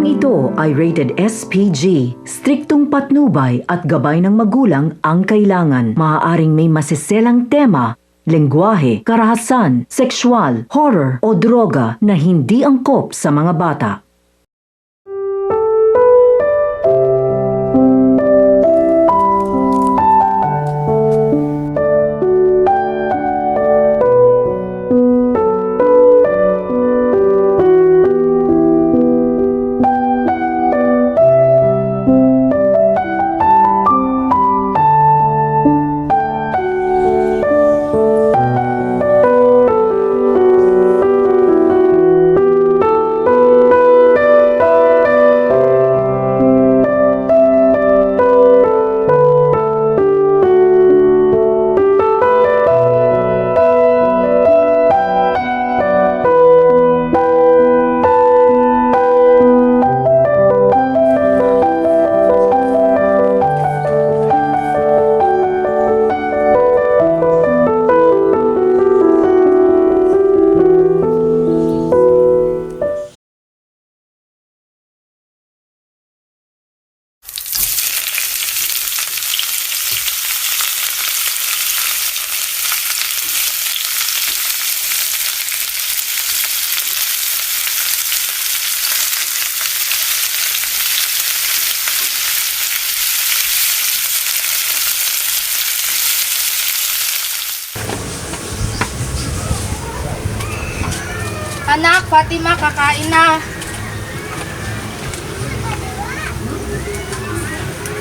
Programang ito ay rated SPG. Striktong patnubay at gabay ng magulang ang kailangan. Maaaring may masiselang tema, lengguwahe, karahasan, sexual, horror o droga na hindi angkop sa mga bata. Anak, Fatima, kakain na.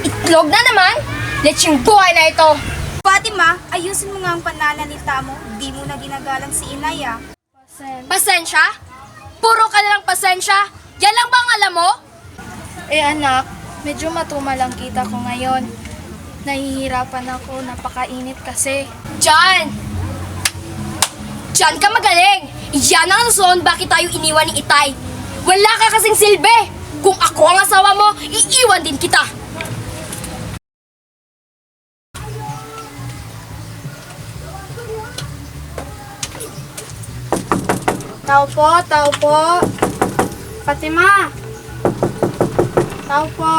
Itlog na naman? Lecheng buhay na ito. Fatima, ayusin mo nga ang pananalita mo. Di mo na ginagalang si Inay ah. Pasensya? Puro ka na lang pasensya? Yan lang bang alam mo? Eh anak, medyo matumal ang kita ko ngayon. Nahihirapan ako, napakainit kasi. Diyan ka magaling! Iyan ang rason bakit tayo iniwan ni Itay. Wala ka kasing silbi! Kung ako ang asawa mo, iiwan din kita! Tao po. Fatima! Tao po.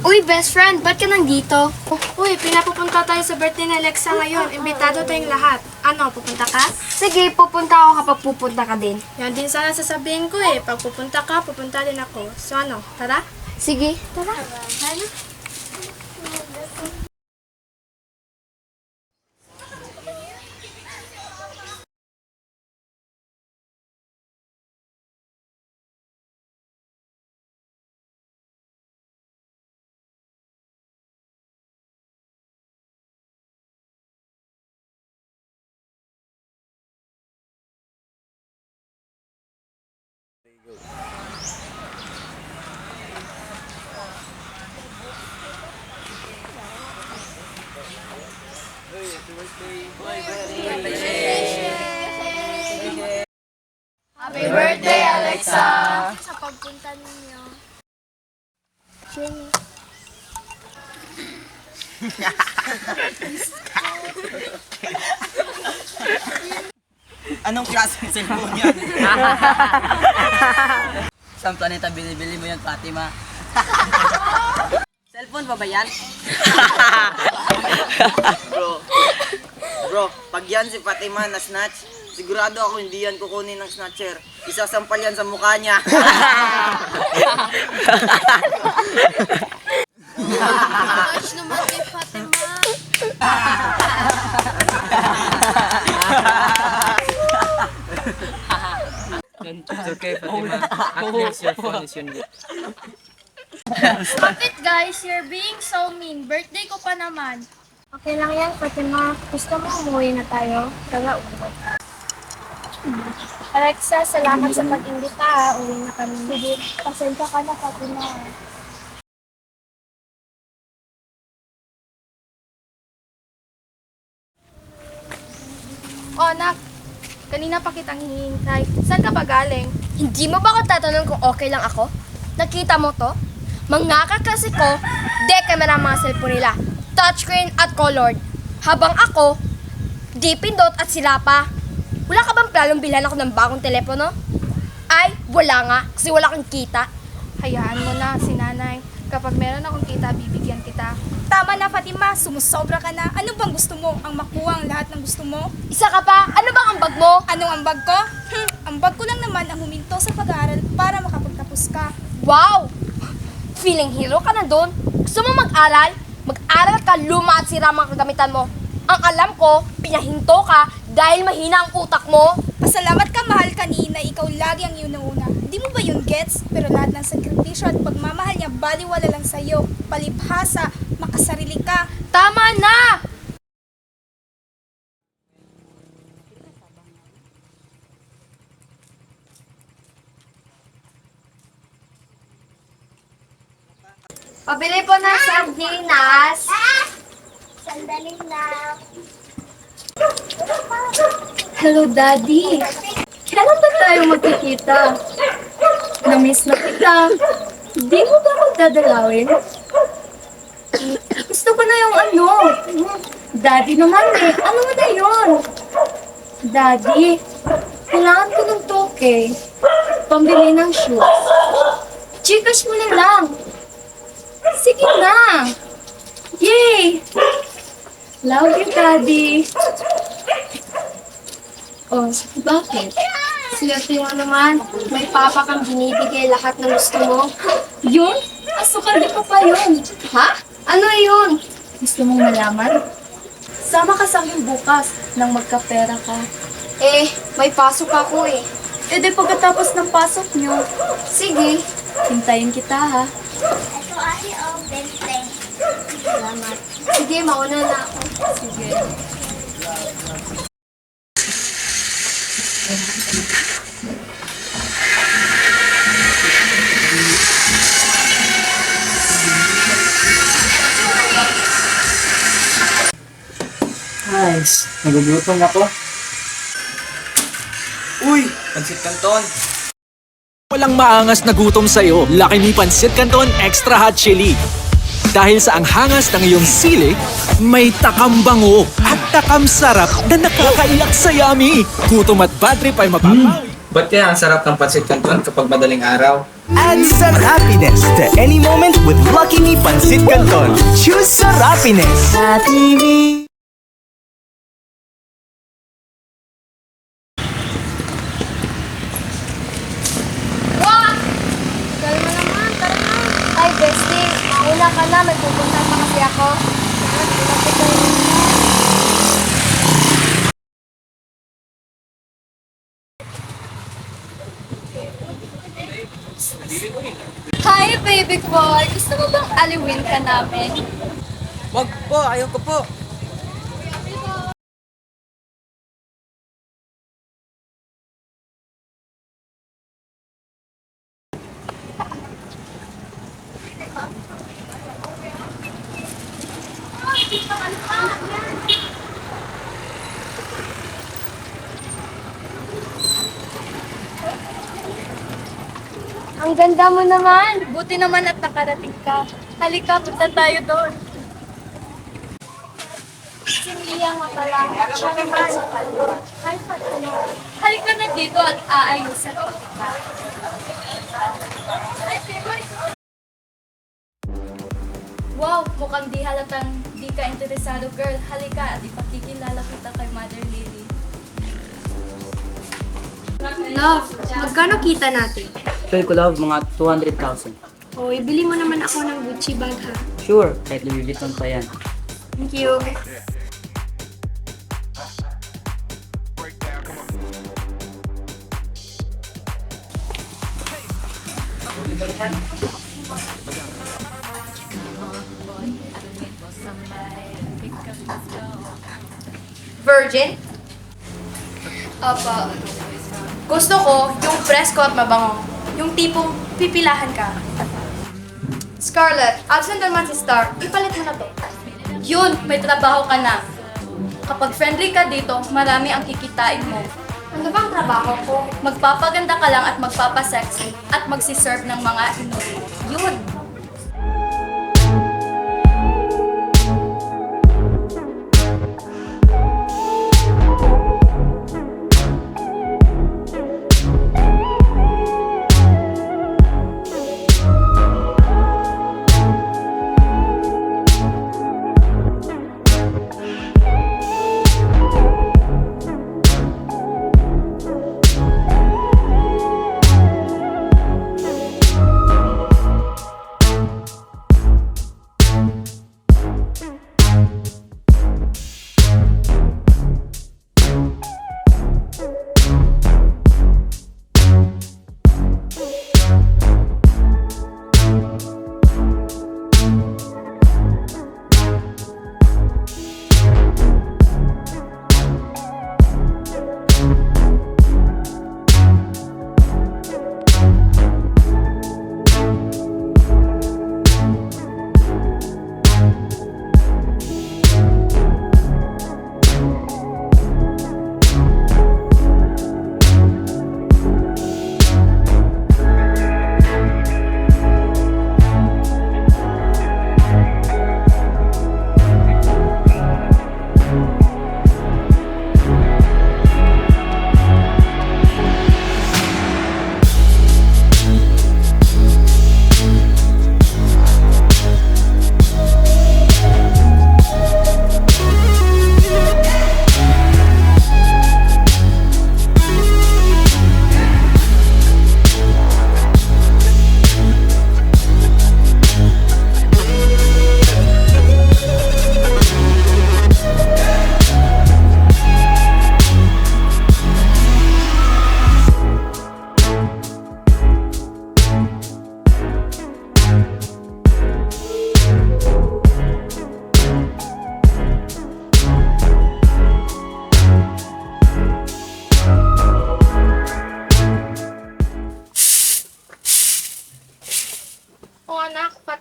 Uy, best friend, ba't ka nandito? Uy, pinapupunta tayo sa birthday ni Alexa ngayon. Imbitado tayong lahat. Ano, pupunta ka? Sige, pupunta ako kapag pupunta ka din. Yan din sana sasabihin ko eh. Pag pupunta ka, pupunta din ako. So ano, tara? Sige, tara. Happy birthday, Alexa! Sa pagpunta ninyo. Anong klaseng cellphone yan? Saan planeta binibili mo yan, Fatima? Cellphone pa ba yan? Bro, pag yan si Fatima na snatch, sigurado ako hindi yan kukunin ng snatcher. Isasampal yan sa mukha niya. Touch naman kay Fatima. It's okay, Fatima. At least your phone is unique. Bakit guys, you're being so mean. Birthday ko pa naman. Okay lang yan, Fatima. Gusto mo umuwi na tayo? Tara, umuwi. Alexa, salamat sa pag-imbita ha. Uwi na kami. Sige, pasensya ka na, Fatima. O anak, kanina pa kitang hinihintay. Saan ka ba galing? Hindi mo ba ako tatanong kung okay lang ako? Nakita mo to? Mga kakasi ko, camera ang mga cellphone nila. Touchscreen at colored. Habang ako, di pindot at sila pa. Wala ka bang planong bilhan ako ng bagong telepono? Ay, wala nga, kasi wala kang kita. Hayaan mo na si nanay. Kapag meron akong kita, bibigyan kita. Tama na, Fatima. Sumusobra ka na. Ano bang gusto mo? Ang makuha ang lahat ng gusto mo? Isa ka pa, ano bang ambag mo? Anong ambag ko? Ambag ko lang naman ang huminto sa pag-aaral para makapagtapos ka. Wow! Feeling hero ka na doon? Gusto mo mag-aral? Mag-aral ka, luma at sira ang mga kagamitan mo. Ang alam ko, pinahinto ka dahil mahina ang utak mo. Pasalamat ka, mahal kanina. Ikaw lagi ang inuuna. Di mo ba yun gets? Pero lahat ng sakripisyo at pagmamahal niya baliwala lang sa'yo. Palibhasa, makasarili ka. Tama na! Pabili po ng sardinas. Sandali na. Hello, Daddy. Kailan ba tayo magkikita? Na-miss na kita. Di mo ba magdadalawin? Gusto ko na yung ano. Daddy naman eh. Ano mo na yun? Daddy, kailangan ko ng toke. Pambili ng shoes. Gcash mo na lang. Sige na. Yay! Love you, Daddy. Oh, bakit? Swerte mo naman. May papa kang binibigay lahat ng gusto mo. Yun? Asukal di pa pa yun. Ha? Ano yun? Gusto mong malaman? Sama ka sa akin bukas nang magkapera ka. Eh, may pasok ako eh. E di pagkatapos ng pasok nyo, Sige. hintayin kita ha. Ito ay bente. Salamat. Sige, mauna na ako. Sige. Guys, nagugutom ako. Uy! Pansit Canton! Walang maangas na gutom sa'yo, laki ni Pansit Canton Extra Hot Chili. Dahil sa anghangas ng iyong sili, may takam-bango at takam-sarap na nakakaiyak sa yummy. Gutom at bad trip ay mapapawi. Ba't kaya ang sarap ng Pansit Canton kapag madaling araw? Add some happiness to any moment with Lucky Me Pansit Canton. Choose Sarapiness. Happy Me. What? Kalma naman, tara na. Ay, bestie. Mauna ka na. May pupunta pa kasi ako. Hi, baby boy! Gusto mo bang aliwin ka namin? Wag po, ayoko po. Ang ganda mo naman. Buti naman at nakarating ka. Halika, punta tayo doon. Si Mia nga pala. Siya naman sa kalbo. Ay, Fatima. Halika na dito at aayusan ko. Wow, mukhang di halatang di ka interesado, girl. Halika at ipakikilala kita kay Mother Lily. Love, magkano kita natin? Feel ko love, mga 200,000. O, ibili mo naman ako ng Gucci bag ha. Sure, kahit Louis Vuitton pa yan. Thank you. Virgin? Opo. Gusto ko yung fresco at mabango. Yung tipong pipilahan ka. Scarlett, absent naman si Star. Ipalit mo na to. Yun, may trabaho ka na. Kapag friendly ka dito, marami ang kikitain mo. Ano bang trabaho ko? Magpapaganda ka lang at magpapasexy at magsiserve ng mga inuwi. Yun.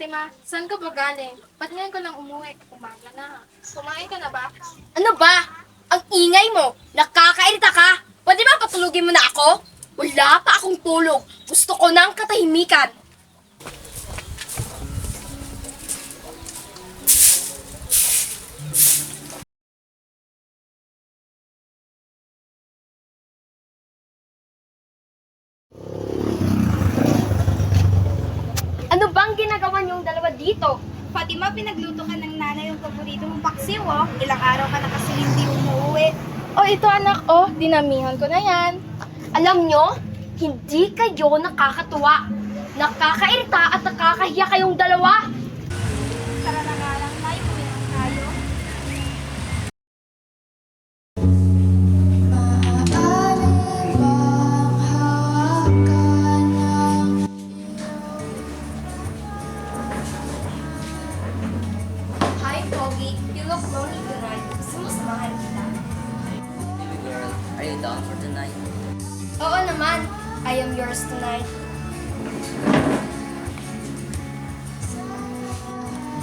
Fatima, saan ka ba galing? Ba't ngayon ko lang umuwi? Umaga na. Kumain ka na ba? Ano ba? Ang ingay mo! Nakakairita ka! Pwede ba patulugin mo na ako? Wala pa akong tulog. Gusto ko ng katahimikan. Ano bang ginagawa niyong dalawa dito? Fatima, pinagluto ka ng nanay yung paborito mong paksiw, oh. Ilang araw ka na kasi hindi umuwi. Oh, ito anak, oh. Dinamihan ko na yan. Alam nyo, hindi kayo nakakatuwa. Nakakairita at nakakahiya kayong dalawa. Tara na nga lang, Nay. Uwi na tayo. Hi, Pogi. You look lonely tonight. Gusto mo samahan kita? Baby girl, are you down for tonight? Oo naman. I am yours tonight.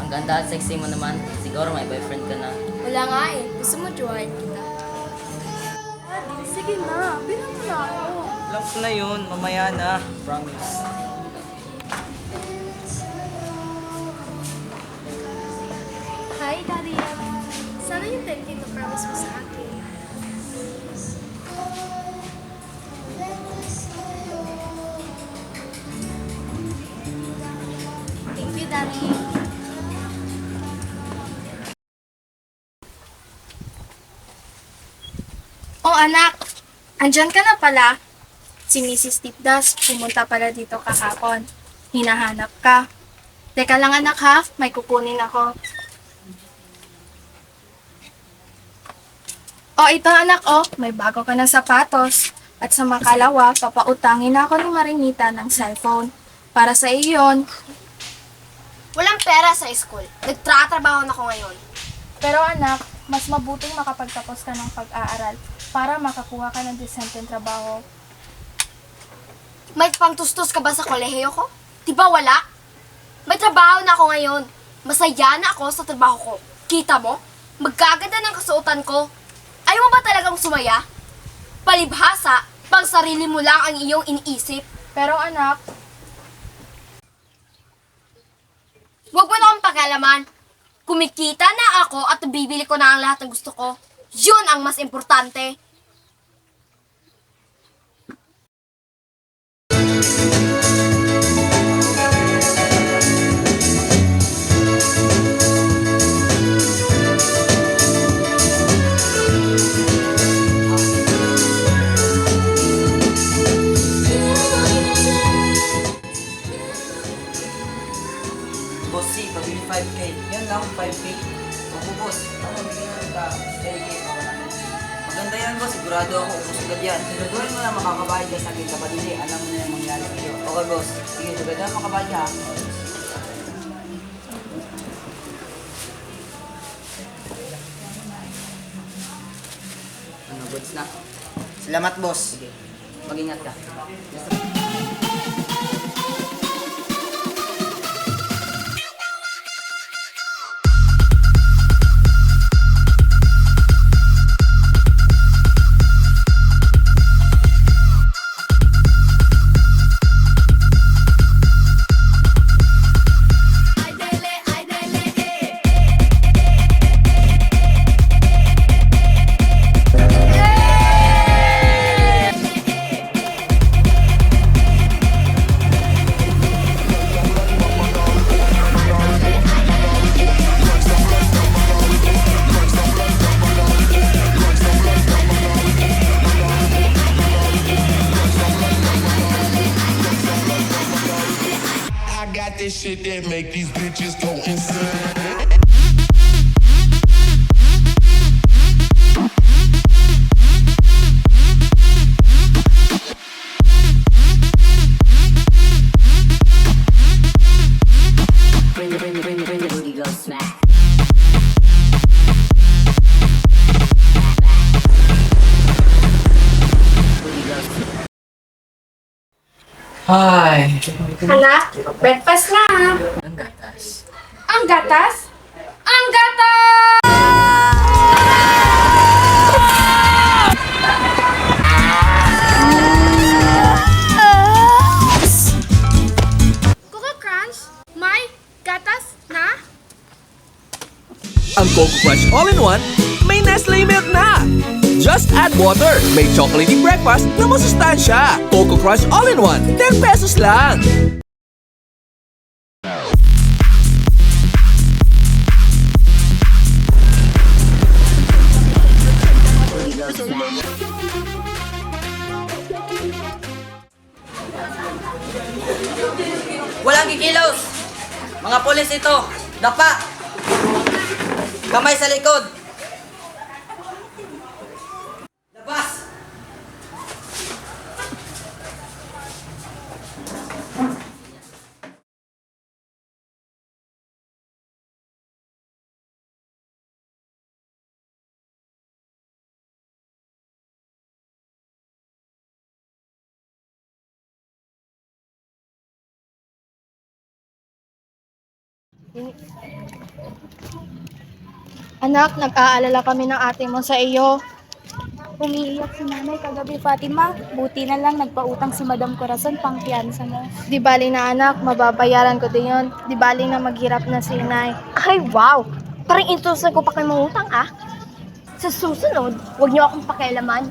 Ang ganda at sexy mo naman. Siguro may boyfriend ka na. Wala nga eh. Gusto mo join kita? Sige na, bilang mo na ako. Alam ko na yun, mamaya na. Promise. Hi, Daddy. Sana yung 10K na promise mo sa akin. Thank you, Daddy. Oh, anak. Andyan ka na pala. Si Mrs. Tipdas pumunta pala dito kahapon. Hinahanap ka. Teka lang anak ha, may kukunin ako. Oh, ito anak, oh. May bago ka ng sapatos. At sa makalawa, papautangin ako ni Marinita ng cellphone. Para sa iyon. Walang pera sa school. Nagtratrabaho na ako ngayon. Pero anak, mas mabuting makapagtapos ka ng pag-aaral para makakuha ka ng disenteng trabaho. May pangtustos ka ba sa kolehiyo ko? Diba wala? May trabaho na ako ngayon. Masaya na ako sa trabaho ko. Kita mo? Magkaganda ng kasuotan ko. Ayaw mo ba talagang sumaya? Palibhasa, pang sarili mo lang ang iyong iniisip. Pero anak, Huwag mo na akong pakialaman. Kumikita na ako at bibili ko na ang lahat ng gusto ko. Yun ang mas importante. Boss C, pabili 5K. Yan lang, 5K. Opo, boss. Ano, bigyan ka. 10K pa wala na. Maganda yan, boss. Sigurado ako. Ubus agad yan. Siguraduhin mo na makakabayad ka sa akin kapatid. Alam mo na yung mangyari sa'yo. Okay, boss. Sige, sigurado na makabayad ha. Ano, goods na? Salamat, boss. Sige. Mag-ingat ka. I got this shit that make these bitches go insane. Ay. Anak, breakfast na. Ang gatas. Ang gatas? Ang gatas! Coco Crunch, may gatas na? Ang Coco Crush All-in-One, may Nestle Milk na! Just add water. May chocolatey breakfast na masustansya. Coco Crush All-in-One, 10 pesos lang! Walang kikilos! Mga pulis ito! Dapa! Kamay sa likod! Labas! Anak, nag-aalala kami ng ate mo sa iyo. Umiiyak si nanay kagabi, Fatima. Buti na lang nagpautang si Madam Corazon pang piyansa mo. Di bali na anak, mababayaran ko din yun. Di bali na maghirap na si inay. Ay, wow! Parang intusan ko pa kayo mangutang, ah. Sa susunod, huwag niyo akong pakialaman.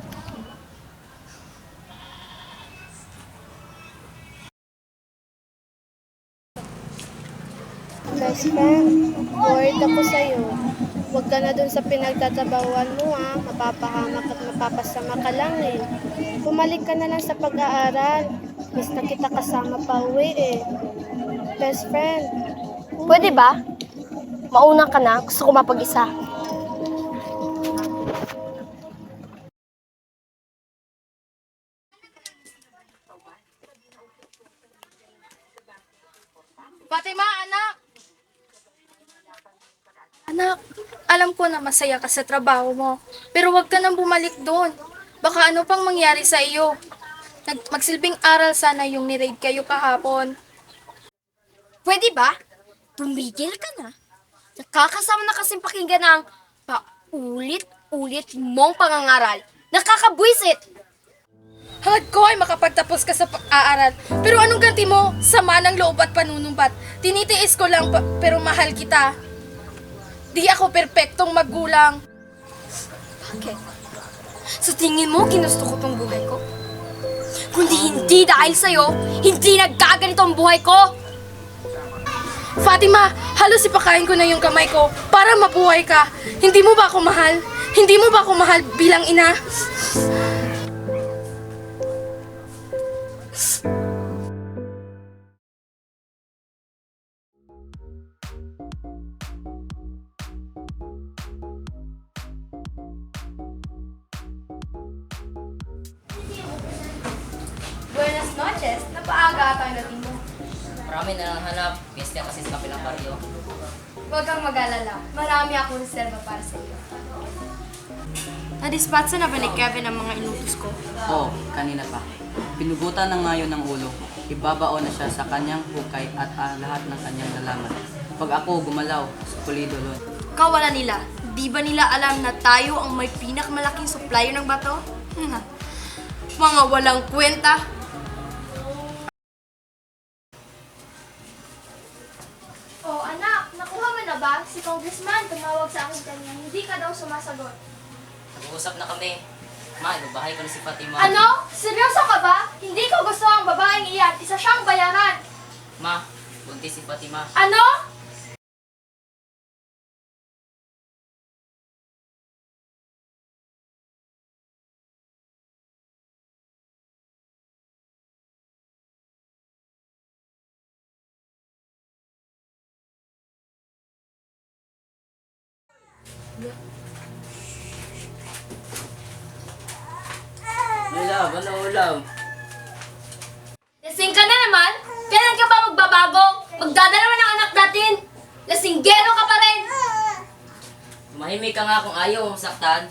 Best friend, worried ako sa'yo. Huwag ka na dun sa pinagtatabawan mo ha. Mapapahamak at mapapasama ka lang eh. Bumalik ka na lang sa pag-aaral. Miss na kita kasama pa uwi eh. Best friend. Pwede ba? Mauna ka na, gusto ko mapag-isa. Fatima, anak! Anak, alam ko na masaya ka sa trabaho mo. Pero huwag ka nang bumalik doon. Baka ano pang mangyari sa iyo. Magsilbing aral sana yung ni-raid kayo kahapon. Pwede ba? Tumigil ka na. Nakakasama na kasing pakinggan ng paulit-ulit mong pangangaral. Nakakabwisit! Hangad ko ay makapagtapos ka sa pag-aaral. Pero anong ganti mo? Sama ng loob at panunumbat. Tinitiis ko lang pero mahal kita. Di ako perpektong magulang. Bakit? Sa tingin mo, ginusto ko tong buhay ko? Kundi hindi dahil sa'yo, hindi nagkaganito ang buhay ko! Fatima, halos ipakain ko na yung kamay ko para mabuhay ka. Hindi mo ba ako mahal? Hindi mo ba ako mahal bilang ina? Buenas noches. Napaaga tayo natin mo. Marami na lang hanap. Piyesta kasi sa kapilang baryo. Huwag kang mag-alala. Marami akong reserva para sa iyo. Nadispatsa na ba ni Kevin ang mga inutos ko? Oo, kanina pa. Pinugutan na ngayon ng ulo. Ibabaon na siya sa kanyang hukay at lahat ng kanyang nalaman. Pag ako gumalaw, sa pulido doon. Kawala nila. Di ba nila alam na tayo ang may pinakamalaking supplier ng bato? Mga walang kwenta. Oh, anak, nakuha mo na ba? Si Congressman tumawag sa akin kanina. Hindi ka daw sumasagot. Nag-uusap na kami. Ma, ibabahay ko na si Fatima. Ano? Seryoso ka ba? Hindi ko gusto ang babaeng iyan. Isa siyang bayaran. Ma, buntis si Fatima. Ano? Ulaw, ano ulaw? Lasing ka na naman? Kailan ka ba magbabago? Magdadalawa ng anak natin. Lasinggero ka pa rin. Tumahimik ka nga kung ayaw mong saktan.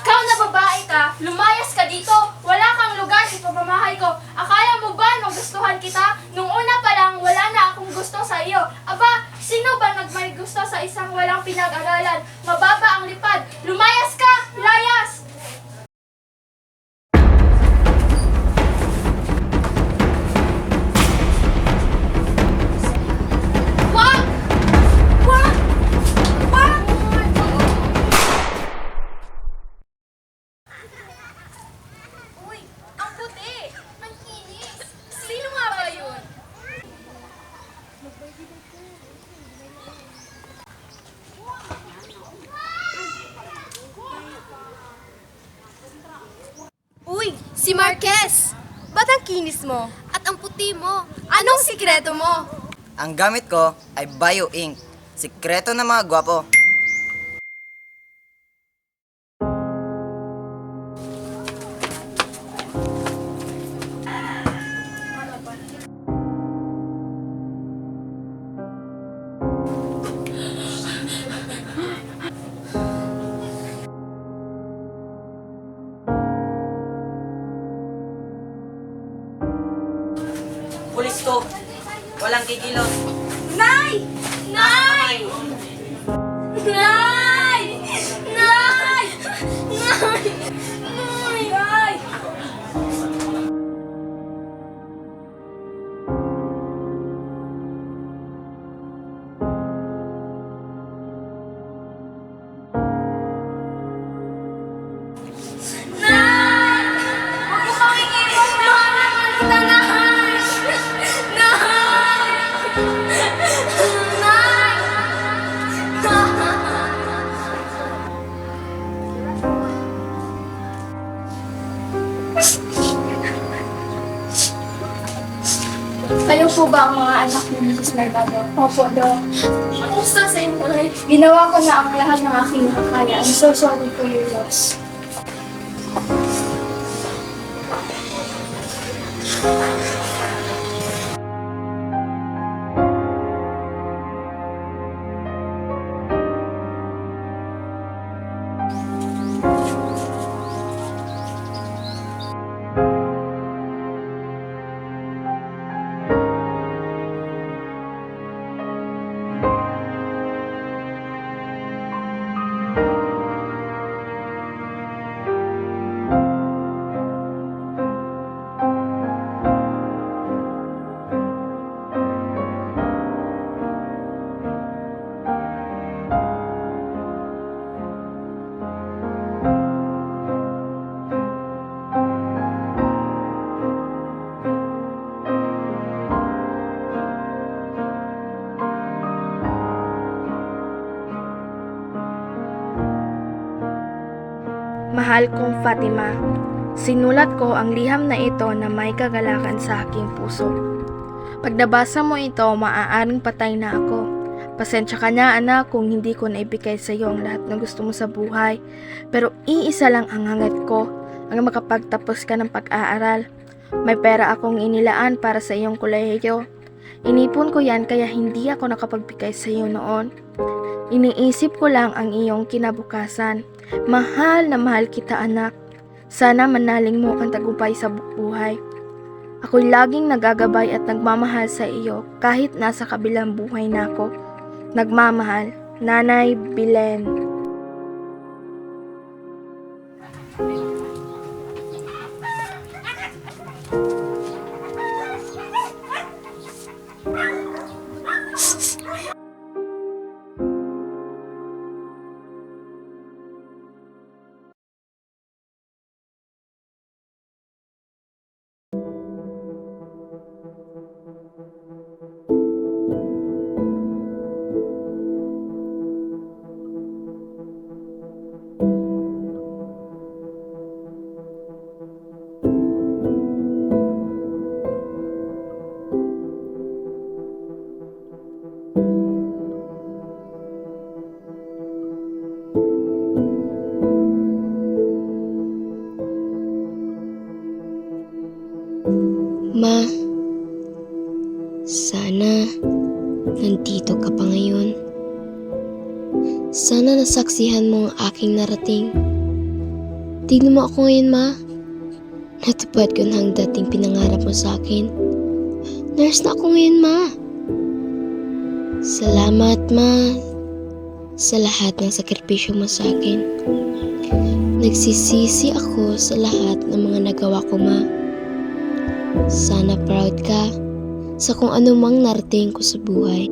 Ikaw na babae ka, lumayas ka dito. Wala kang lugar sa pamamahay ko. Akala mo ba nung gustuhan kita? Nung una pa lang, wala na akong gusto sa iyo. Aba, sino ba nagmay gusto sa isang walang pinag-aralan? Mababa ang lipad. Lumayas ka! Layas! Wag! Wag! Wag! Uy, ang puti! Ang kinis! Sino nga ba yun? Uy, si Marquez! Ba't ang kinis mo? At ang puti mo? Anong sikreto mo? Ang gamit ko ay Bio Ink. Sikreto ng mga gwapo. Pulis to. Walang kikilos. Nay! Nay! Nay! Nay! Nay! Nay! Nay! Huwag mo kaming iwan! Mahal kita, Nay! Kayo po ba ang mga anak ni Mrs. Mercado? Opo, Dok. Kamusta sa inyo, Nay? Ginawa ko na ang lahat ng aking makakaya. I'm so sorry for your loss. Mahal kong Fatima, sinulat ko ang liham na ito na may kagalakan sa aking puso. Pag nabasa mo ito, maaaring patay na ako. Pasensya ka na, anak, kung hindi ko naibigay sa iyo ang lahat ng gusto mo sa buhay. Pero iisa lang ang hangad ko, ang makapagtapos ka ng pag-aaral. May pera akong inilaan para sa iyong kolehiyo. Inipon ko yan kaya hindi ako nakapagbigay sa iyo noon. Iniisip ko lang ang iyong kinabukasan. Mahal na mahal kita, anak. Sana manaling mo ang tagumpay sa buhay. Ako'y laging nagagabay at nagmamahal sa iyo kahit nasa kabilang buhay na ako. Nagmamahal, Nanay Bilen. Ma, sana nandito ka pa ngayon. Sana nasaksihan mo ang aking narating. Tignan mo ako ngayon, Ma. Natupad ko na ang dating pinangarap mo sa akin. Nurse na ako ngayon, Ma. Salamat, Ma, sa lahat ng sakripisyo mo sa akin. Nagsisisi ako sa lahat ng mga nagawa ko, Ma. Sana proud ka sa kung anumang narating ko sa buhay.